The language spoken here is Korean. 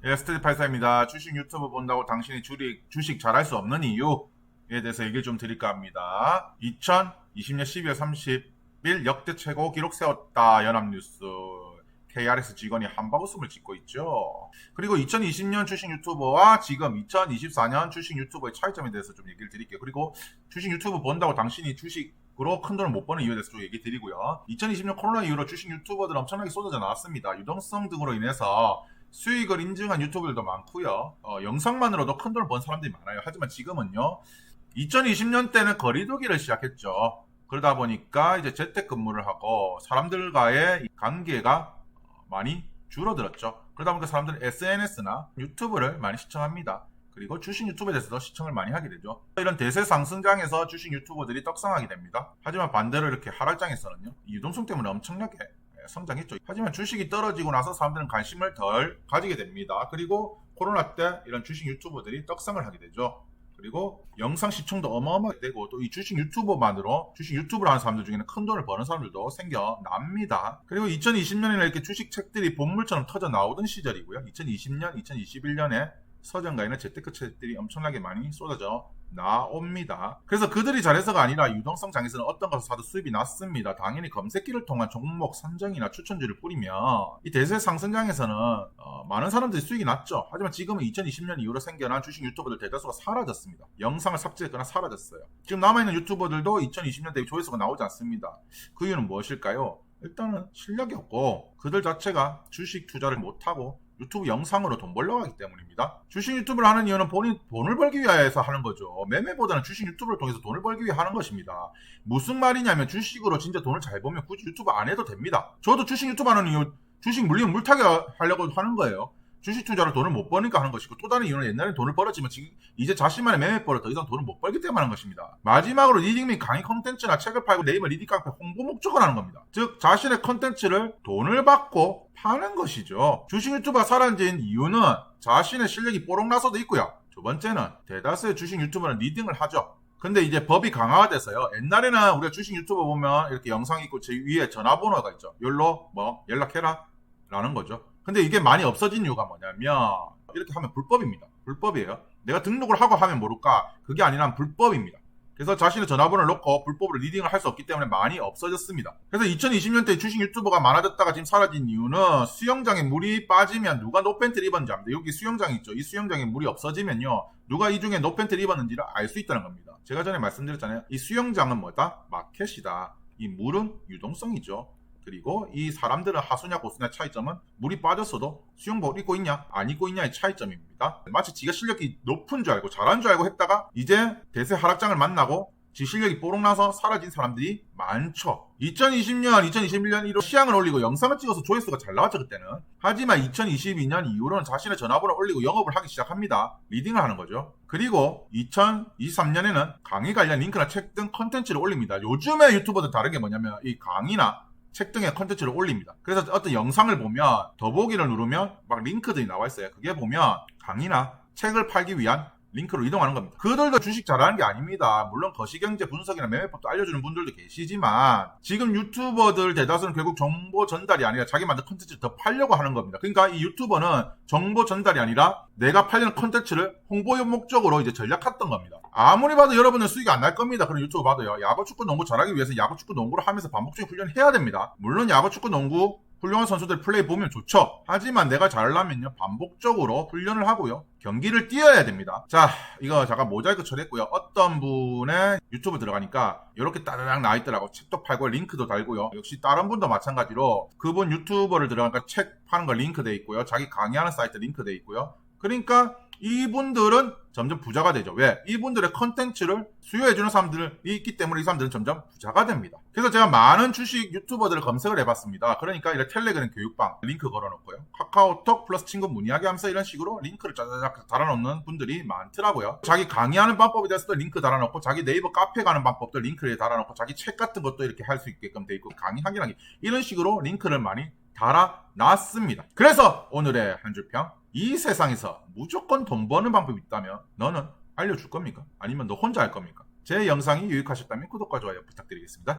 예, 스테디84입니다. 주식 유튜브 본다고 당신이 주식 잘할 수 없는 이유에 대해서 얘기를 좀 드릴까 합니다. 2020년 12월 30일 역대 최고 기록 세웠다. 연합뉴스. KRX 직원이 한바구음을 짓고 있죠. 그리고 2020년 주식 유튜버와 지금 2024년 주식 유튜버의 차이점에 대해서 좀 얘기를 드릴게요. 그리고 주식 유튜브 본다고 당신이 주식으로 큰 돈을 못 버는 이유에 대해서 좀 얘기 드리고요. 2020년 코로나 이후로 주식 유튜버들 엄청나게 쏟아져 나왔습니다. 유동성 등으로 인해서 수익을 인증한 유튜버들도 많고요. 영상만으로도 큰 돈을 번 사람들이 많아요. 하지만 지금은요. 2020년 때는 거리두기를 시작했죠. 그러다 보니까 이제 재택근무를 하고 사람들과의 관계가 많이 줄어들었죠. 그러다 보니까 사람들은 SNS나 유튜브를 많이 시청합니다. 그리고 주식 유튜브에 대해서도 시청을 많이 하게 되죠. 이런 대세 상승장에서 주식 유튜버들이 떡상하게 됩니다. 하지만 반대로 이렇게 하락장에서는요. 이 유동성 때문에 엄청나게 성장했죠. 하지만 주식이 떨어지고 나서 사람들은 관심을 덜 가지게 됩니다. 그리고 코로나 때 이런 주식 유튜버들이 떡상을 하게 되죠. 그리고 영상 시청도 어마어마하게 되고 또 이 주식 유튜버만으로 주식 유튜브를 하는 사람들 중에는 큰 돈을 버는 사람들도 생겨납니다. 그리고 2020년에는 이렇게 주식 책들이 본물처럼 터져 나오던 시절이고요. 2020년, 2021년에 서점가에는 재테크 책들이 엄청나게 많이 쏟아져 나옵니다. 그래서 그들이 잘해서가 아니라 유동성 장에서는 어떤 것을 사도 수입이 났습니다. 당연히 검색기를 통한 종목 선정이나 추천주를 뿌리면 이 대세 상승장에서는 많은 사람들이 수익이 났죠. 하지만 지금은 2020년 이후로 생겨난 주식 유튜버들 대다수가 사라졌습니다. 영상을 삭제했거나 사라졌어요. 지금 남아있는 유튜버들도 2020년 대비 조회수가 나오지 않습니다. 그 이유는 무엇일까요? 일단은 실력이 없고 그들 자체가 주식 투자를 못하고 유튜브 영상으로 돈 벌려고 하기 때문입니다. 주식 유튜브를 하는 이유는 본인 돈을 벌기 위해서 하는 거죠. 매매보다는 주식 유튜브를 통해서 돈을 벌기 위해 하는 것입니다. 무슨 말이냐면 주식으로 진짜 돈을 잘 벌면 굳이 유튜브 안 해도 됩니다. 저도 주식 유튜브 하는 이유 주식 물리면 물타기 하려고 하는 거예요. 주식 투자로 돈을 못 버니까 하는 것이고 또 다른 이유는 옛날에 돈을 벌었지만 지금 이제 자신만의 매매법으로 더 이상 돈을 못 벌기 때문에 하는 것입니다. 마지막으로 리딩 및 강의 콘텐츠나 책을 팔고 네이버 리딩 카페 홍보 목적을 하는 겁니다. 즉 자신의 콘텐츠를 돈을 받고 파는 것이죠. 주식 유튜버가 사라진 이유는 자신의 실력이 뽀록 나서도 있고요. 두 번째는 대다수의 주식 유튜버는 리딩을 하죠. 근데 이제 법이 강화가 돼서요. 옛날에는 우리가 주식 유튜버 보면 이렇게 영상이 있고 제 위에 전화번호가 있죠. 여기로 연락해라 라는 거죠. 근데 이게 많이 없어진 이유가 뭐냐면 이렇게 하면 불법입니다. 불법이에요. 내가 등록을 하고 하면 모를까? 그게 아니라 불법입니다. 그래서 자신의 전화번호를 놓고 불법으로 리딩을 할 수 없기 때문에 많이 없어졌습니다. 그래서 2020년대 주식 유튜버가 많아졌다가 지금 사라진 이유는 수영장에 물이 빠지면 누가 노팬티를 입었는지 압니다. 여기 수영장 있죠. 이 수영장에 물이 없어지면요. 누가 이 중에 노팬티를 입었는지를 알 수 있다는 겁니다. 제가 전에 말씀드렸잖아요. 이 수영장은 뭐다? 마켓이다. 이 물은 유동성이죠. 그리고 이 사람들은 하수냐 고수냐 차이점은 물이 빠졌어도 수영복 입고 있냐 안 입고 있냐의 차이점입니다. 마치 지가 실력이 높은 줄 알고 잘한 줄 알고 했다가 이제 대세 하락장을 만나고 지 실력이 뽀록 나서 사라진 사람들이 많죠. 2020년, 2021년 1월 시향을 올리고 영상을 찍어서 조회수가 잘 나왔죠 그때는. 하지만 2022년 이후로는 자신의 전화번호를 올리고 영업을 하기 시작합니다. 리딩을 하는 거죠. 그리고 2023년에는 강의 관련 링크나 책 등 컨텐츠를 올립니다. 요즘의 유튜버들 다른 게 뭐냐면 이 강의나 책 등의 컨텐츠를 올립니다. 그래서 어떤 영상을 보면 더보기를 누르면 막 링크들이 나와 있어요. 그게 보면 강의나 책을 팔기 위한 링크로 이동하는 겁니다. 그들도 주식 잘하는 게 아닙니다. 물론 거시경제 분석이나 매매법도 알려주는 분들도 계시지만 지금 유튜버들 대다수는 결국 정보 전달이 아니라 자기 만든 컨텐츠를 더 팔려고 하는 겁니다. 그러니까 이 유튜버는 정보 전달이 아니라 내가 팔리는 컨텐츠를 홍보 목적으로 이제 전략했던 겁니다. 아무리 봐도 여러분은 수익이 안 날 겁니다. 그런 유튜브 봐도요. 야구, 축구, 농구 잘하기 위해서 야구, 축구, 농구를 하면서 반복적인 훈련을 해야 됩니다. 물론 야구, 축구, 농구 훌륭한 선수들 플레이 보면 좋죠. 하지만 내가 잘하려면요 반복적으로 훈련을 하고요 경기를 뛰어야 됩니다. 자, 이거 잠깐 모자이크 처리했고요. 어떤 분의 유튜브 들어가니까 이렇게 따라락 나와 있더라고. 책도 팔고 링크도 달고요. 역시 다른 분도 마찬가지로 그분 유튜버를 들어가니까 책 파는 거 링크 돼 있고요. 자기 강의하는 사이트 링크 돼 있고요. 그러니까 이분들은 점점 부자가 되죠. 왜? 이분들의 컨텐츠를 수요해주는 사람들이 있기 때문에 이 사람들은 점점 부자가 됩니다. 그래서 제가 많은 주식 유튜버들을 검색을 해봤습니다. 그러니까 이런 텔레그램 교육방 링크 걸어놓고요. 카카오톡 플러스 친구 문의하기 하면서 이런 식으로 링크를 짜자작 달아놓는 분들이 많더라고요. 자기 강의하는 방법에 대해서도 링크 달아놓고 자기 네이버 카페 가는 방법도 링크를 달아놓고 자기 책 같은 것도 이렇게 할 수 있게끔 돼 있고 강의 하기 이런 식으로 링크를 많이 달아놨습니다. 그래서 오늘의 한 줄평 이 세상에서 무조건 돈 버는 방법이 있다면 너는 알려줄 겁니까? 아니면 너 혼자 할 겁니까? 제 영상이 유익하셨다면 구독과 좋아요 부탁드리겠습니다.